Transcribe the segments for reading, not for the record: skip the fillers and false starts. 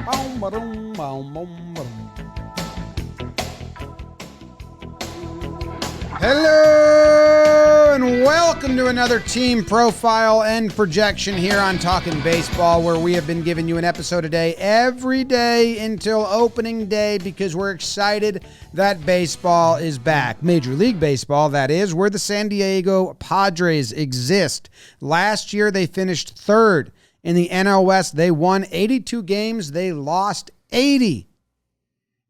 Hello and welcome to another team profile and projection here on Talkin Baseball, where we have been giving you an episode a day every day until opening day because we're excited that baseball is back. Major League Baseball, that is, where the San Diego Padres exist. Last year they finished third in the NL West. They won 82 games. They lost 80.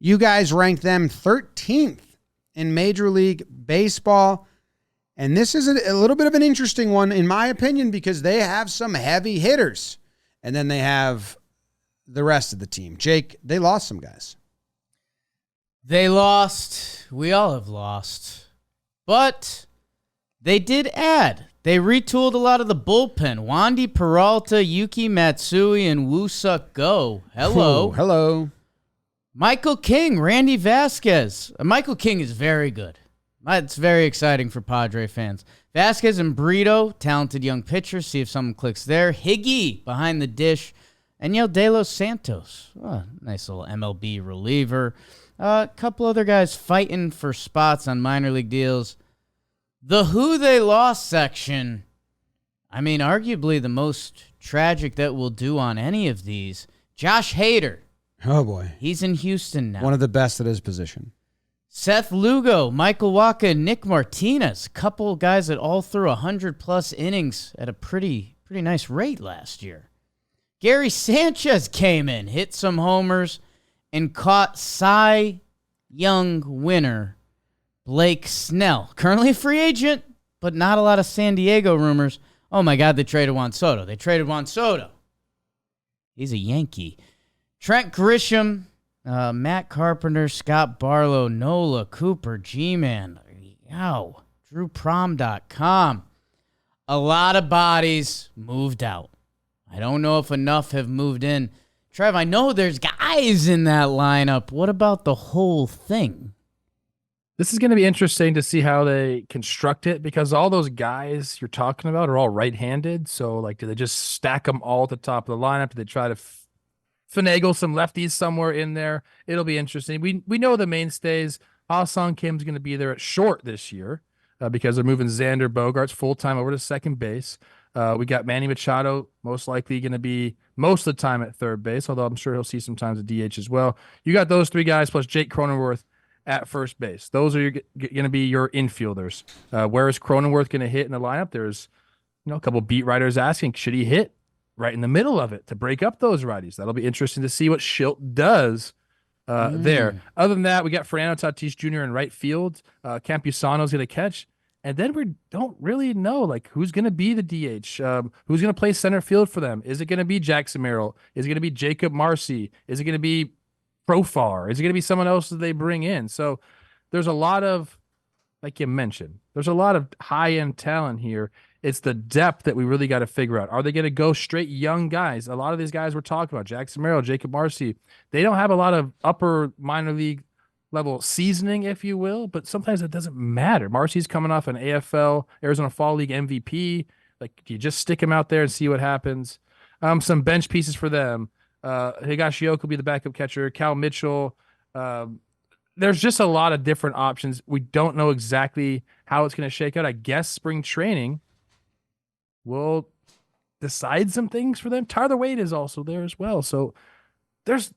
You guys ranked them 13th in Major League Baseball. And this is a little bit of an interesting one, in my opinion, because they have some heavy hitters. And then they have the rest of the team. Jake, they lost some guys. They lost. We all have lost. But they did add. They retooled a lot of the bullpen. Wandy Peralta, Yuki Matsui, and Woo-Suk Go. Hello. Ooh, hello. Michael King, Randy Vasquez. Michael King is very good. It's very exciting for Padre fans. Vasquez and Brito, talented young pitchers. See if something clicks there. Higgy behind the dish. And De Los Santos. Oh, nice little MLB reliever. A couple other guys fighting for spots on minor league deals. The who they lost section, I mean, arguably the most tragic that we'll do on any of these. Josh Hader. Oh, boy. He's in Houston now. One of the best at his position. Seth Lugo, Michael Wacha, and Nick Martinez. Couple guys that all threw 100-plus innings at a pretty nice rate last year. Gary Sanchez came in, hit some homers, and caught Cy Young winner Blake Snell. Currently a free agent, but not a lot of San Diego rumors. Oh, my God, they traded Juan Soto. He's a Yankee. Trent Grisham, Matt Carpenter, Scott Barlow, Nola, Cooper, G-Man, DrewProm.com. A lot of bodies moved out. I don't know if enough have moved in. Trev, I know there's guys in that lineup. What about the whole thing? This is going to be interesting to see how they construct it, because all those guys you're talking about are all right-handed. So, do they just stack them all at the top of the lineup? Do they try to finagle some lefties somewhere in there? It'll be interesting. We know the mainstays. Ha-Sung Kim's going to be there at short this year because they're moving Xander Bogaerts full-time over to second base. We got Manny Machado most likely going to be most of the time at third base, although I'm sure he'll see sometimes at DH as well. You got those three guys plus Jake Cronenworth at first base. Those are going to be your infielders. Where is Cronenworth going to hit in the lineup? There's a couple beat writers asking, should he hit right in the middle of it to break up those righties? That'll be interesting to see what Schilt does there. Other than that, we got Fernando Tatis Jr. in right field. Campusano's going to catch. And then we don't really know who's going to be the DH, who's going to play center field for them. Is it going to be Jackson Merrill? Is it going to be Jacob Marcy? Is it going to be Profar? Is it going to be someone else that they bring in? So there's a lot of, like you mentioned, there's a lot of high-end talent here. It's the depth that we really got to figure out. Are they going to go straight young guys? A lot of these guys we're talking about, Jackson Merrill, Jacob Marcy, they don't have a lot of upper minor league level seasoning, if you will, but sometimes it doesn't matter. Marcy's coming off an AFL, Arizona Fall League MVP. Do you just stick him out there and see what happens? Some bench pieces for them. Higashioka will be the backup catcher. Cal Mitchell. There's just a lot of different options. We don't know exactly how it's going to shake out. I guess spring training will decide some things for them. Tyler Wade is also there as well. So there's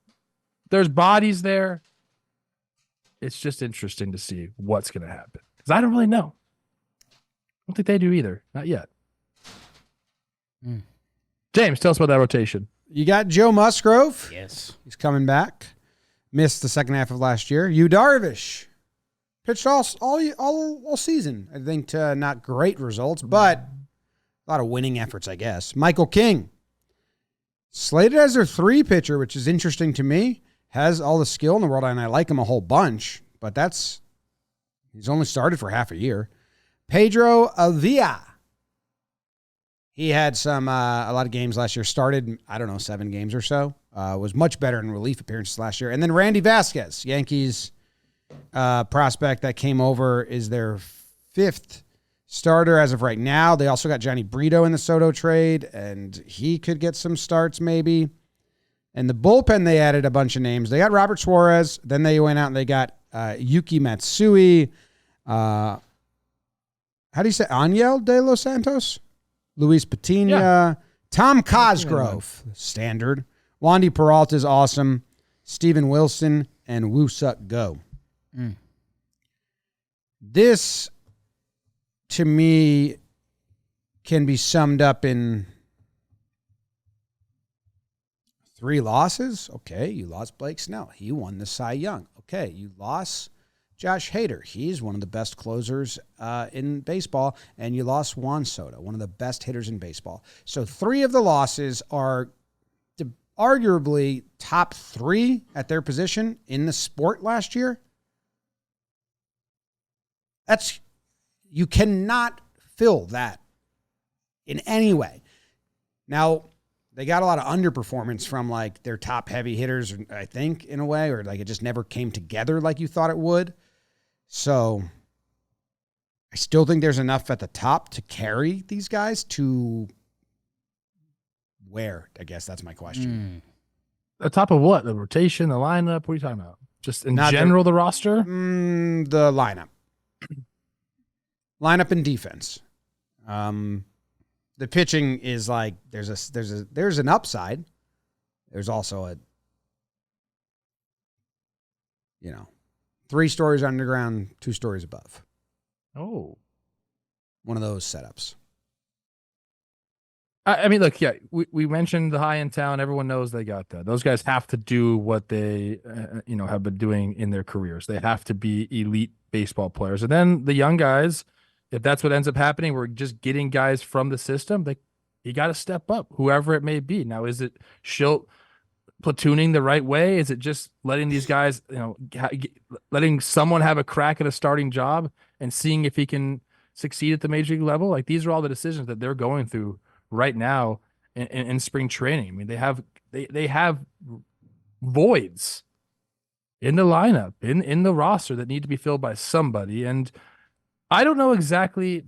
bodies there. It's just interesting to see what's going to happen, because I don't really know. I don't think they do either. Not yet. James, tell us about that rotation. You got Joe Musgrove. Yes. He's coming back. Missed the second half of last year. Yu Darvish pitched all season. I think not great results, but a lot of winning efforts, I guess. Michael King, slated as their 3 pitcher, which is interesting to me. Has all the skill in the world, and I like him a whole bunch, but he's only started for half a year. Pedro Avila. He had a lot of games last year. Started, 7 games or so. Was much better in relief appearances last year. And then Randy Vasquez, Yankees prospect that came over, is their 5th starter as of right now. They also got Johnny Brito in the Soto trade, and he could get some starts maybe. And the bullpen, they added a bunch of names. They got Robert Suarez. Then they went out and they got Yuki Matsui. How do you say? Angel de los Santos? Luis Patino. Yeah. Tom Cosgrove, standard. Wandy Peralta is awesome. Steven Wilson and Woo Suk Go. This, to me, can be summed up in 3 losses. Okay, you lost Blake Snell. He won the Cy Young. Okay, you lost Josh Hader. He's one of the best closers in baseball. And you lost Juan Soto, one of the best hitters in baseball. So 3 of the losses are arguably top 3 at their position in the sport last year. You cannot fill that in any way. Now, they got a lot of underperformance from like their top heavy hitters, I think, in a way, or like it just never came together like you thought it would. So I still think there's enough at the top to carry these guys to where? I guess that's my question. The top of what? The rotation, the lineup? What are you talking about? Just in Not general, the roster? The lineup. Lineup and defense. The pitching is like there's an upside. There's also 3 stories underground, 2 stories above. Oh. One of those setups. I mean, look, yeah, we mentioned the high-end talent. Everyone knows they got that. Those guys have to do what they, have been doing in their careers. They have to be elite baseball players. And then the young guys, if that's what ends up happening, we're just getting guys from the system. You got to step up, whoever it may be. Now, is it Schilt platooning the right way? Is it just letting these guys, letting someone have a crack at a starting job and seeing if he can succeed at the major league level? Like, these are all the decisions that they're going through right now in spring training. I mean, they have voids in the lineup, in the roster that need to be filled by somebody. And I don't know exactly.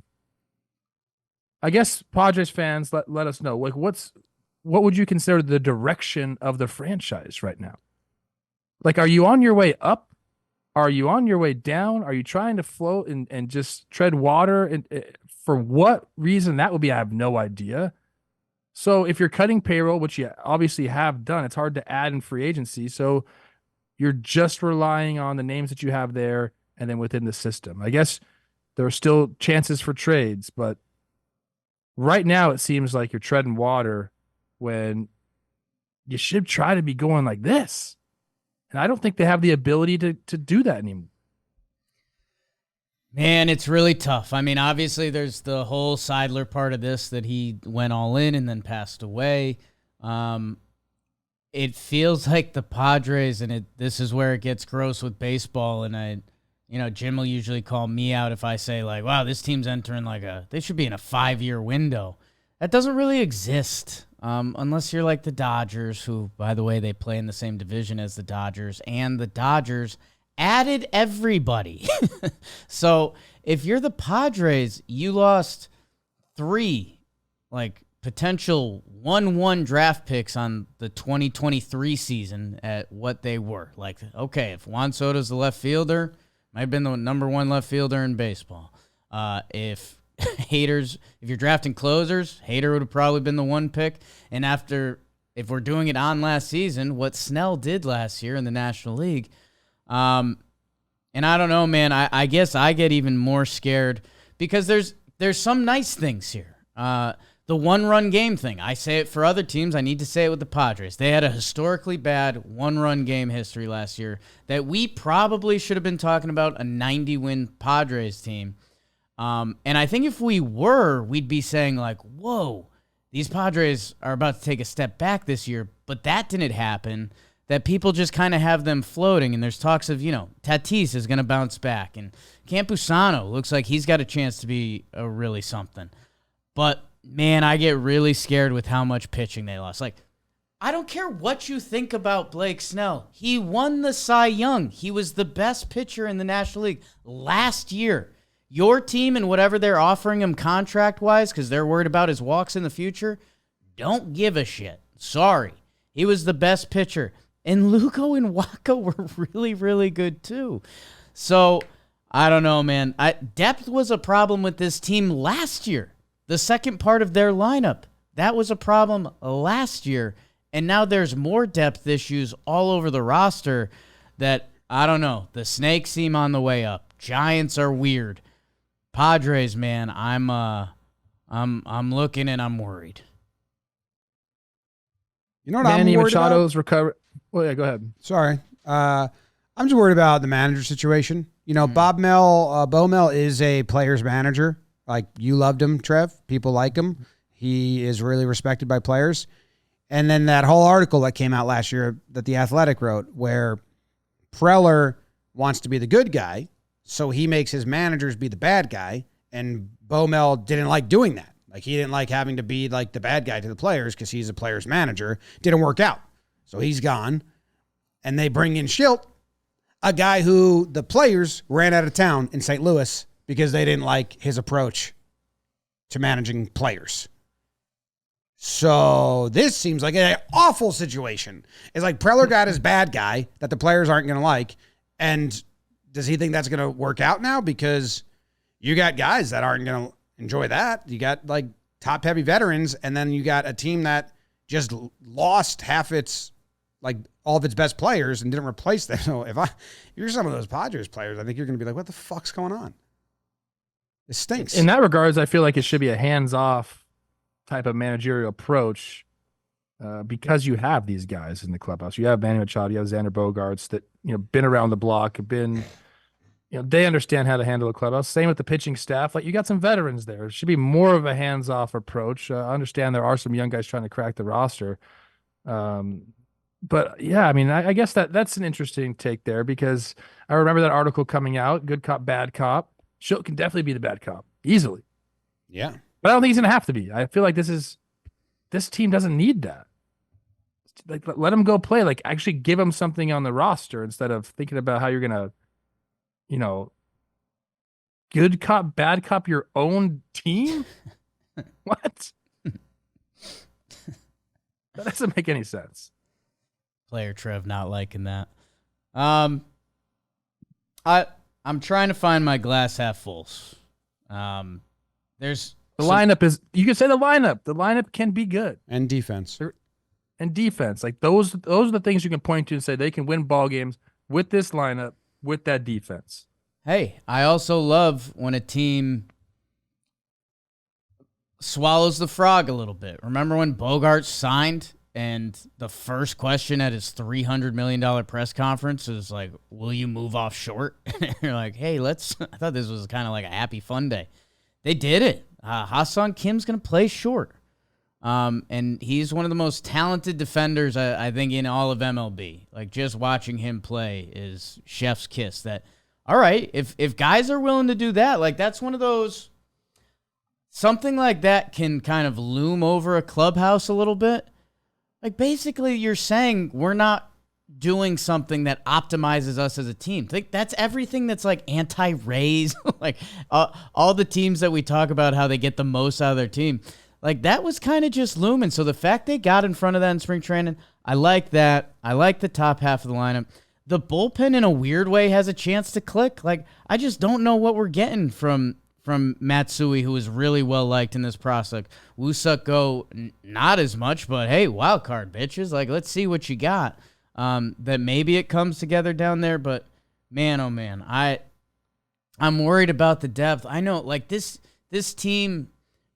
I guess Padres fans, let us know. Like, what would you consider the direction of the franchise right now? Like, are you on your way up? Are you on your way down? Are you trying to float and just tread water? And for what reason that would be, I have no idea. So if you're cutting payroll, which you obviously have done, it's hard to add in free agency. So you're just relying on the names that you have there and then within the system. I guess there are still chances for trades, but right now it seems like you're treading water when you should try to be going like this. And I don't think they have the ability to do that anymore. Man, it's really tough. I mean, obviously there's the whole Seidler part of this that he went all in and then passed away. It feels like the Padres, and this is where it gets gross with baseball, and Jim will usually call me out if I say, like, wow, this team's entering they should be in a 5-year window. That doesn't really exist unless you're like the Dodgers, who, by the way, they play in the same division as the Dodgers, and the Dodgers added everybody. So if you're the Padres, you lost 3, potential 1-1 draft picks on the 2023 season at what they were. Like, okay, if Juan Soto's the left fielder, might have been the number 1 left fielder in baseball. If you're drafting closers, Hader would have probably been the 1 pick. And if we're doing it on last season, what Snell did last year in the National League, and I don't know, man, I guess I get even more scared because there's some nice things here. The 1-run game thing, I say it for other teams. I need to say it with the Padres. They had a historically bad 1-run game history last year that we probably should have been talking about a 90-win Padres team. And I think if we were, we'd be saying like, whoa, these Padres are about to take a step back this year, but that didn't happen. That people just kind of have them floating, and there's talks of, Tatis is going to bounce back, and Campusano looks like he's got a chance to be a really something. But, man, I get really scared with how much pitching they lost. Like, I don't care what you think about Blake Snell. He won the Cy Young. He was the best pitcher in the National League last year. Your team and whatever they're offering him contract-wise, because they're worried about his walks in the future, don't give a shit. Sorry. He was the best pitcher. And Lugo and Waka were really, really good too. So, I don't know, man. Depth was a problem with this team last year. The second part of their lineup, that was a problem last year. And now there's more depth issues all over the roster that, I don't know. The Snakes seem on the way up. Giants are weird. Padres, man, I'm looking and I'm worried. You know what Manny I'm worried Machado's about? recover. Well, yeah, go ahead. Sorry. I'm just worried about the manager situation. You know, Bo Mel is a player's manager. Like, you loved him, Trev. People like him. He is really respected by players. And then that whole article that came out last year that The Athletic wrote, where Preller wants to be the good guy, so he makes his managers be the bad guy, and Bo Mel didn't like doing that. Like, he didn't like having to be like the bad guy to the players because he's a player's manager. Didn't work out. So he's gone. And they bring in Schilt, a guy who the players ran out of town in St. Louis because they didn't like his approach to managing players. So this seems like an awful situation. It's like Preller got his bad guy that the players aren't going to like. And does he think that's going to work out now? Because you got guys that aren't going to enjoy that. You got like top heavy veterans, and then you got a team that just lost half its, like all of its best players and didn't replace them. So if you're some of those Padres players, I think you're going to be like, what the fuck's going on? This stinks. In that regards, I feel like it should be a hands-off type of managerial approach because you have these guys in the clubhouse. You have Manny Machado, you have Xander Bogaerts that, been around the block, have been, they understand how to handle a clubhouse. Same with the pitching staff. Like, you got some veterans there. It should be more of a hands-off approach. I understand there are some young guys trying to crack the roster. But yeah, I mean, I guess that's an interesting take there, because I remember that article coming out, good cop, bad cop. Schilt can definitely be the bad cop easily. Yeah. But I don't think he's going to have to be. I feel like this team doesn't need that. Like, let him go play. Like, actually give him something on the roster instead of thinking about how you're going to, good cop, bad cop your own team. What? That doesn't make any sense. Player Trev not liking that. I'm trying to find my glass half fulls. There's the lineup is, you can say the lineup can be good. And defense. And defense. Like, those are the things you can point to and say they can win ball games with this lineup, with that defense. Hey, I also love when a team swallows the frog a little bit. Remember when Bogaerts signed and the first question at his $300 million press conference is like, will you move off short? You're like, hey, I thought this was kind of like a happy fun day. They did it. Ha-Seong Kim's going to play short. And he's one of the most talented defenders, I think, in all of MLB. Like, just watching him play is chef's kiss. That, all right, if guys are willing to do that, like, that's one of those, something like that can kind of loom over a clubhouse a little bit. Like, basically, you're saying we're not doing something that optimizes us as a team. Like, that's everything that's like anti-Rays, like all the teams that we talk about how they get the most out of their team. Like, that was kind of just looming. So the fact they got in front of that in spring training, I like that. I like the top half of the lineup. The bullpen, in a weird way, has a chance to click. Like, I just don't know what we're getting from Matsui, who is really well-liked in this process. Woo-Suk Go, not as much, but hey, wild card, bitches. Like, let's see what you got. That maybe it comes together down there, but man, oh man, I'm worried about the depth. I know, like, this team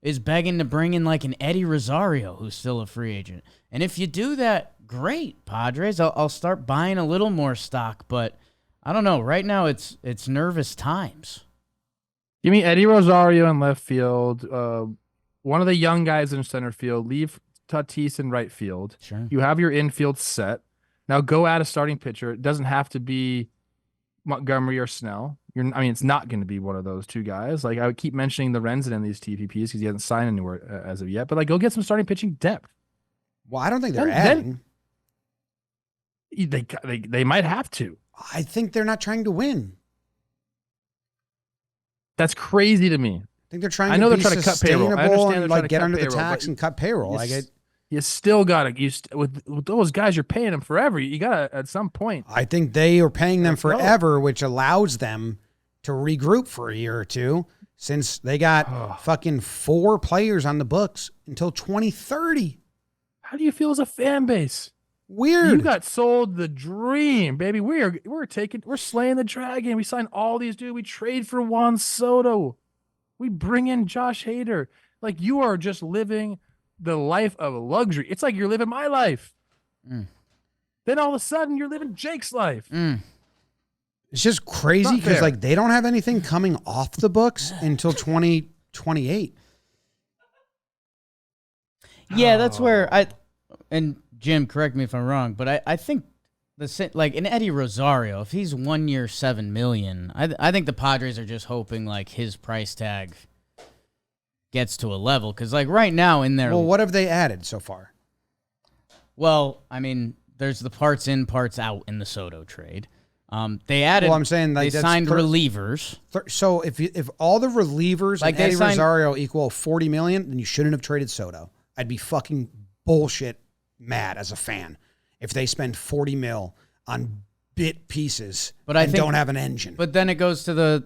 is begging to bring in like an Eddie Rosario, who's still a free agent. And if you do that, great, Padres. I'll start buying a little more stock, but I don't know. Right now, it's nervous times. Give me Eddie Rosario in left field. One of the young guys in center field. Leave Tatis in right field. Sure. You have your infield set. Now go add a starting pitcher. It doesn't have to be Montgomery or Snell. It's not going to be one of those two guys. Like, I would keep mentioning the Renzen in these TPPs because he hasn't signed anywhere as of yet. But, like, go get some starting pitching depth. Well, I don't think they're adding. They might have to. I think they're not trying to win. That's crazy to me. I think they're trying to be they're trying to cut payroll. I sustainable understand and they're like get trying to under cut the payroll, tax and cut payroll. You still got to, with those guys, you're paying them forever. You got to, at some point. I think they are paying them forever, which allows them to regroup for a year or two, since they got fucking 4 players on the books until 2030. How do you feel as a fan base? Weird. You got sold the dream, baby. We're slaying the dragon. We signed all these dudes. We trade for Juan Soto. We bring in Josh Hader. Like, you are just living the life of luxury. It's like you're living my life. Then all of a sudden you're living Jake's life. It's just crazy because like they don't have anything coming off the books until 2028. Yeah, that's where and Jim, correct me if I'm wrong, but I think like in Eddie Rosario, if he's 1 year, $7 million, I think the Padres are just hoping like his price tag gets to a level, because like right now in their what have they added so far? Well, I mean, there's the parts in, parts out in the Soto trade. They added. Well, I'm saying like they signed relievers. So if all the relievers like Eddie Rosario equal $40 million, then you shouldn't have traded Soto. I'd be fucking bullshit mad as a fan if they spend $40 million on bit pieces don't have an engine. But then it goes to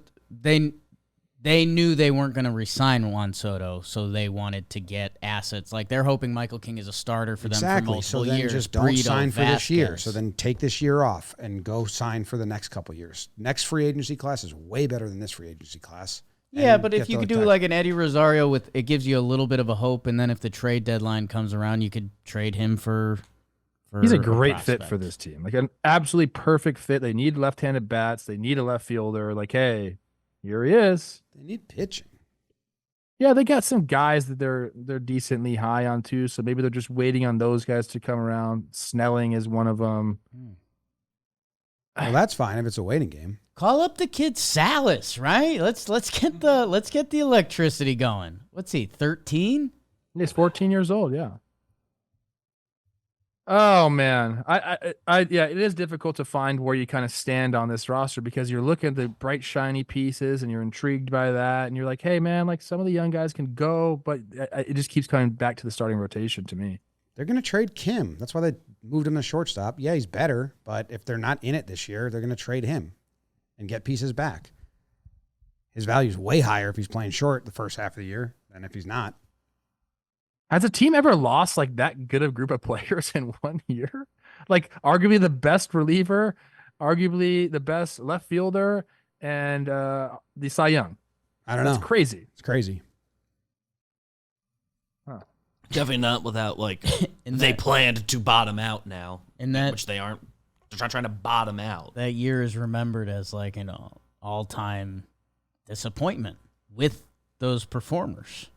they knew they weren't going to re-sign Juan Soto, so they wanted to get assets. Like, they're hoping Michael King is a starter for them for multiple years. So then just don't sign for this year. So then take this year off and go sign for the next couple years. Next free agency class is way better than this free agency class. Yeah, but if you could do like an Eddie Rosario it gives you a little bit of a hope, and then if the trade deadline comes around, you could trade him for he's a great fit for this team. Like, an absolutely perfect fit. They need left-handed bats. They need a left fielder. Like, hey, here he is. They need pitching. Yeah, they got some guys that they're decently high on too, so maybe they're just waiting on those guys to come around. Snelling is one of them. Well, that's fine if it's a waiting game. Call up the kid Salas, right? Let's get the electricity going. What's he, 13? He's 14 years old, yeah. Oh man, yeah, it is difficult to find where you kind of stand on this roster, because you're looking at the bright shiny pieces and you're intrigued by that, and you're like, hey man, like some of the young guys can go, but it just keeps coming back to the starting rotation to me. They're going to trade Kim. That's why they moved him to shortstop. Yeah, he's better, but if they're not in it this year, they're going to trade him and get pieces back. His value is way higher if he's playing short the first half of the year than if he's not. Has a team ever lost like that good a group of players in 1 year? Like, arguably the best reliever, arguably the best left fielder, and the Cy Young. I don't know. That's crazy. It's crazy. Huh. Definitely not without like they planned to bottom out now, which they aren't. They're not trying to bottom out. That year is remembered as like an all-time disappointment with those performers.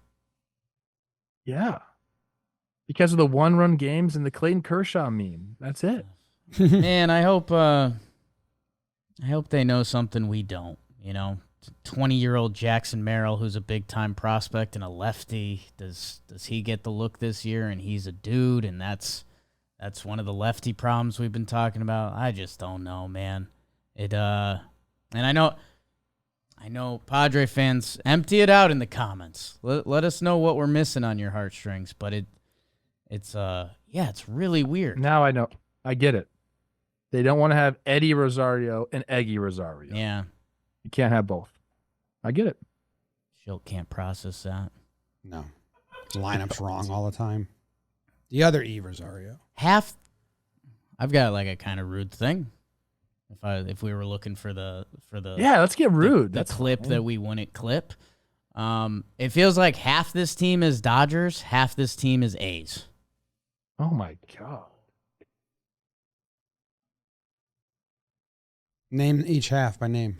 Yeah. Because of the 1-run games and the Clayton Kershaw meme. That's it. Man, I hope they know something we don't. 20-year-old Jackson Merrill, who's a big-time prospect and a lefty, does he get the look this year? And he's a dude, and that's one of the lefty problems we've been talking about. I just don't know, man. And I know Padre fans, empty it out in the comments. Let us know what we're missing on your heartstrings, but it's really weird. Now I know. I get it. They don't want to have Eddie Rosario and Eggy Rosario. Yeah. You can't have both. I get it. Schilt can't process that. No. The lineup's wrong all the time. The other E Rosario. I've got like a kind of rude thing. If we were looking for the let's get rude. The clip that we wouldn't clip. It feels like half this team is Dodgers, half this team is A's. Oh my God. Name each half by name.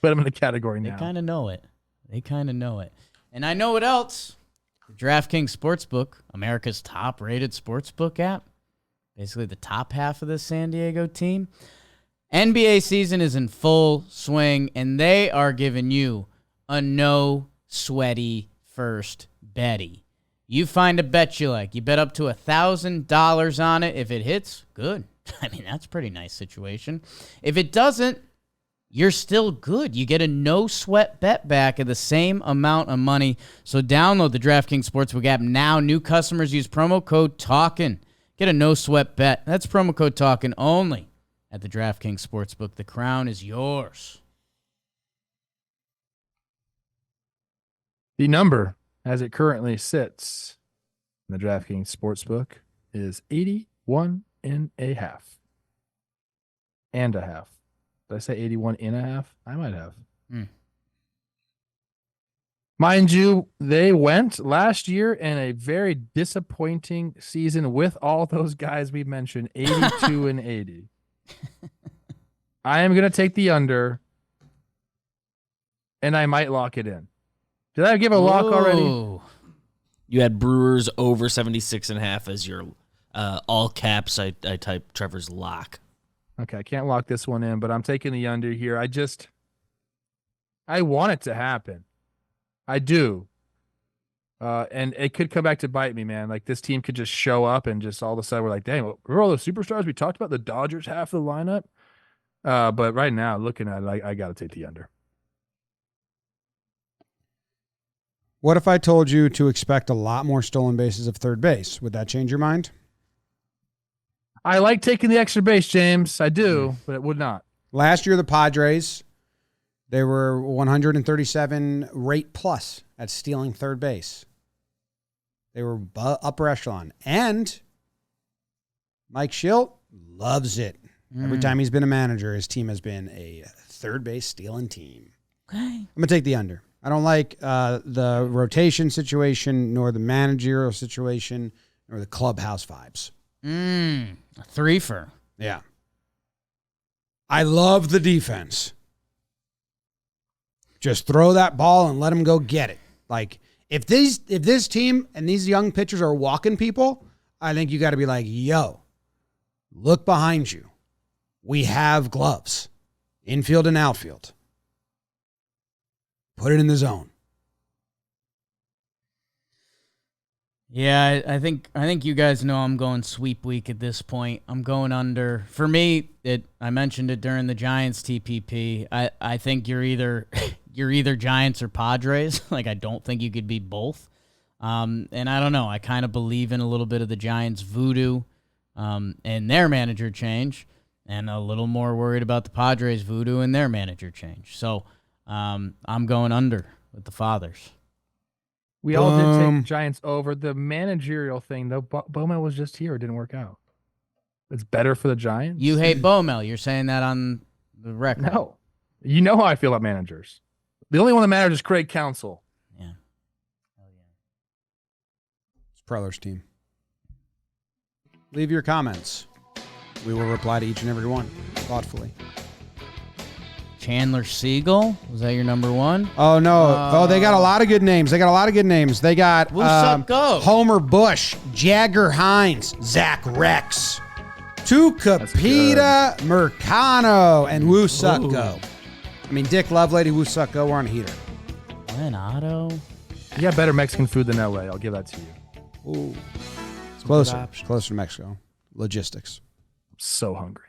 Put them in a category now. They kind of know it. And I know what else. The DraftKings Sportsbook, America's top-rated sportsbook app. Basically the top half of the San Diego team. NBA season is in full swing, and they are giving you a no-sweaty first betty. You find a bet you like. You bet up to $1,000 on it. If it hits, good. I mean, that's a pretty nice situation. If it doesn't, you're still good. You get a no-sweat bet back at the same amount of money. So download the DraftKings Sportsbook app now. New customers use promo code TALKIN. Get a no-sweat bet. That's promo code TALKIN only at the DraftKings Sportsbook. The crown is yours. The number, as it currently sits in the DraftKings Sportsbook, is 81 and a half. And a half. Did I say 81 and a half? I might have. Mind you, they went last year in a very disappointing season with all those guys we mentioned, 82 and 80. I am going to take the under, and I might lock it in. Did I give a lock already? You had Brewers over 76.5 as your all caps. I typed Trevor's lock. Okay, I can't lock this one in, but I'm taking the under here. I want it to happen. I do. And it could come back to bite me, man. Like, this team could just show up and just all of a sudden we're like, dang, remember all those superstars we talked about? The Dodgers half the lineup? But right now, looking at it, I got to take the under. What if I told you to expect a lot more stolen bases of third base? Would that change your mind? I like taking the extra base, James. I do, but it would not. Last year, the Padres, they were 137 rate plus at stealing third base. They were upper echelon. And Mike Schilt loves it. Every time he's been a manager, his team has been a third base stealing team. Okay. I'm going to take the under. I don't like the rotation situation, nor the managerial situation, nor the clubhouse vibes. A threefer. Yeah. I love the defense. Just throw that ball and let them go get it. Like, if this team and these young pitchers are walking people, I think you got to be like, yo, look behind you. We have gloves, infield and outfield. Put it in the zone. Yeah, I think you guys know I'm going sweep week at this point. I'm going under. For me, I mentioned it during the Giants TPP. I think you're either Giants or Padres. Like, I don't think you could be both. And I don't know. I kind of believe in a little bit of the Giants voodoo and their manager change, and a little more worried about the Padres voodoo and their manager change. So I'm going under with the Fathers. We all did take Giants over. The managerial thing, though, Bowman was just here. It didn't work out. It's better for the Giants. You hate Bowmel. You're saying that on the record. No. You know how I feel about managers. The only one that matters is Craig Counsell. Yeah. Hell yeah. It's Preller's team. Leave your comments. We will reply to each and every one thoughtfully. Chandler Siegel, was that your number one? Oh, no. They got a lot of good names. They got Homer Bush, Jagger Hines, Zach Rex, Tucapita Mercano, and Woo Suck Go. I mean, Dick Lovelady, Woo Suck Go, we're on a heater. Glenn Otto. You got better Mexican food than LA. I'll give that to you. Ooh. It's closer to Mexico. Logistics. I'm so hungry.